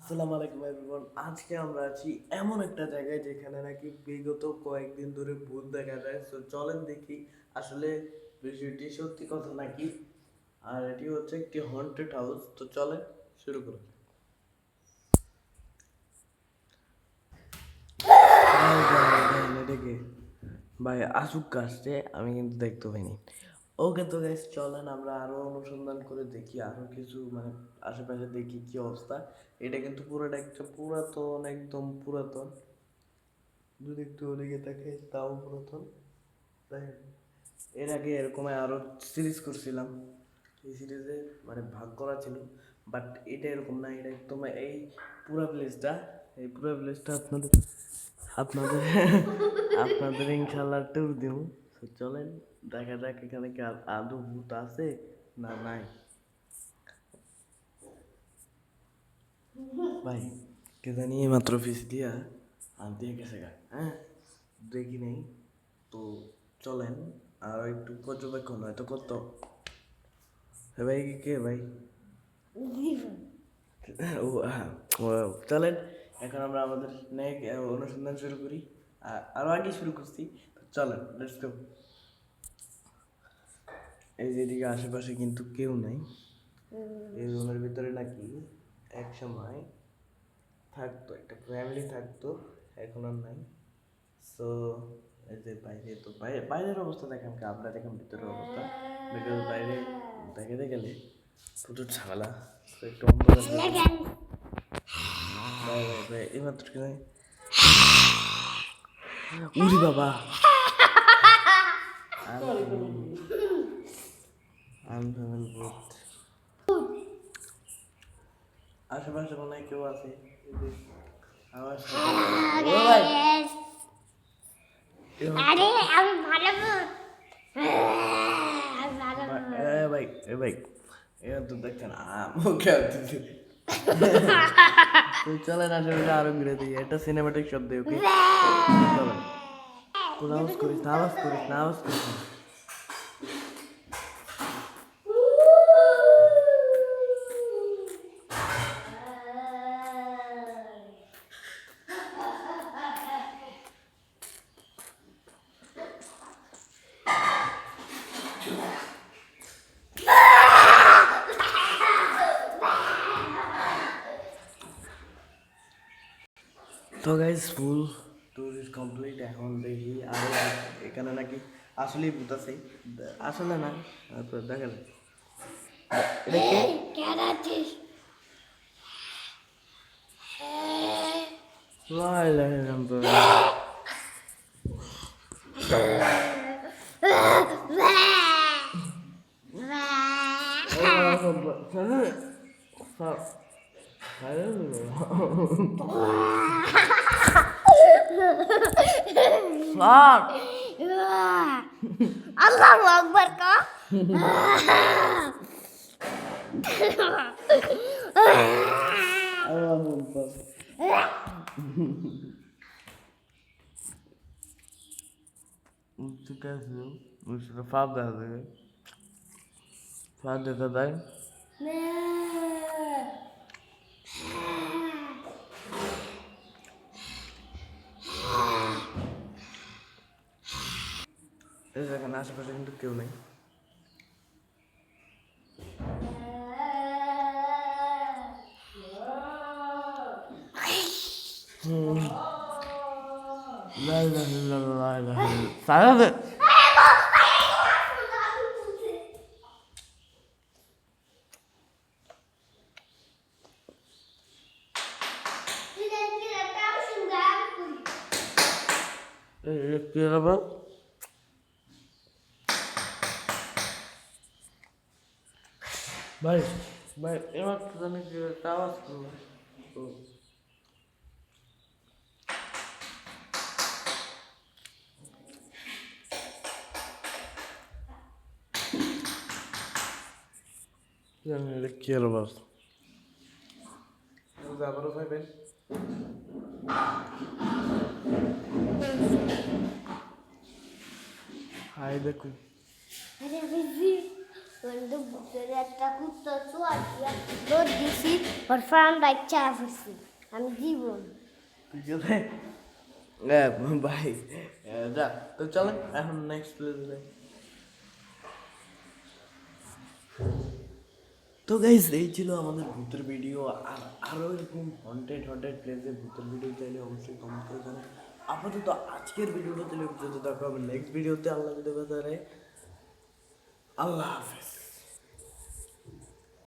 আসসালামু আলাইকুম এভরিওয়ান। আজকে আমরা আছি এমন একটা জায়গায় যেখানে নাকি বিগত কয়েকদিন ধরে ভূত দেখা যায়। তো চলেন দেখি আসলে বিষয়টি সত্যি কথা নাকি। আর এটি হচ্ছে একটি হন্টেড হাউস। তো চলেন শুরু করুন। এটাকে ভাই আসুক কাজে, আমি কিন্তু দেখতে পাইনি। ওকে, তো গাইস চলেন আমরা আরো অনুসন্ধান করে দেখি, আরো কিছু মানে আশেপাশে দেখি কি অবস্থা। এটা কিন্তু পুরোটা একটা পুরাতন, একদম পুরাতন। যদি একটু ওদিকে তাকাই তাও পুরাতন। দেখেন, এর আগে এরকম আরো সিরিজ করছিলাম। এই সিরিজে মানে ভাগ করা ছিল, বাট এটা এরকম না। এটা একদম এই পুরো প্লেসটা আপনাদের আপনাদের আপনাদের ইনশাল্লাহ ট্যুর দিব। তো চলেন দেখা যাক এখানে কি আদৌ ভূত আছে না নাই। ভাই কে জানি মাত্র ফিস দিয়া আনতে গেছে গা, হ্যাঁ দেখি নেই। তো চলেন আর একটু পর্যবেক্ষণ হয়তো করতো। ভাই কে ভাই? ও হ্যাঁ, ও, চলেন এখন আমরা আমাদের অনুসন্ধান শুরু করি। আরো আগে শুরু করছি। তো চলেন লেটস গো। এই যে এদিকে আশেপাশে কিন্তু কেউ নাই। এই রুমের ভিতরে নাকি এক সময় থাকতো, একটা ফ্যামিলি থাকতো, এখন আর নাই। সো এই যে বাইরে, তো বাইরের অবস্থা দেখেন, আপনারা দেখেন ভিতরের অবস্থা। বিকজ বাইরে দেখাতে গেলে প্রচুর ঝামেলা। তো একটু অন্ধকার ভাই ভাই ভাই এইমাত্র কি ভাই, উরি বাবা, আনফেমেল ভূত আশেপাশে মনে হয় কেউ আছে। আমার ও ভাই, আরে আমি ভালো ভাই এ ভাই, এবার তো দেখছেন মুখে তো চলেন আশেপাশে আরো ঘুরে দিই, একটা সিনেমাটিক শব্দ। ওকে চলেন, কোনো আওয়াজ করিস না, আওয়াজ করিস না, আওয়াজ করিস না। তো guys full tour is complete. এখন দেখি আরো এখানে নাকি আসলেই ভূত আছে। আসলে না, তারপর দেখা যায়। এটা কে? কেন আছিস লা ইলাহা ইল্লাল্লাহ। আল্লাহু আকবার কা ঠিক আছে, ফাঁদ দেখা যায়, ফাঁদ দেখা যায়। এই দেখেন আশেপাশে কিন্তু কেউ নেই। লা ইলাহা ইল্লাল্লাহ, লা ইলাহা ইল্লাল্লাহ। সারা দে। এই কি হবে? ভাই ভাই এবার তো জানি কি একটা আওয়াজ করলো। তো জানি এটা কি আওয়াজ। আবারও ভাইবেন। হাই দেখুন। আরে বিজি কিন্তু বুকের একটা কুত্তা চুয়া দিয়া রোদ দিছি ওর ফার্মটা চা ফুসছি আমি জীবন ঠিক আছে ভাই যা তো চলেন এখন নেক্সট প্লেসে। তো গাইজ এই ছিল আমাদের ভূতের ভিডিও। আর আরও এরকম হন্টেড প্লেসে ভূতের ভিডিও চাইলে অবশ্যই কমেন্ট করে জানান। আপাতত আজকের ভিডিওটা তাহলে যদি দেখা হবে নেক্সট ভিডিওতে। আল্লাহ যদি কথা আল্লাহ হাফেজ।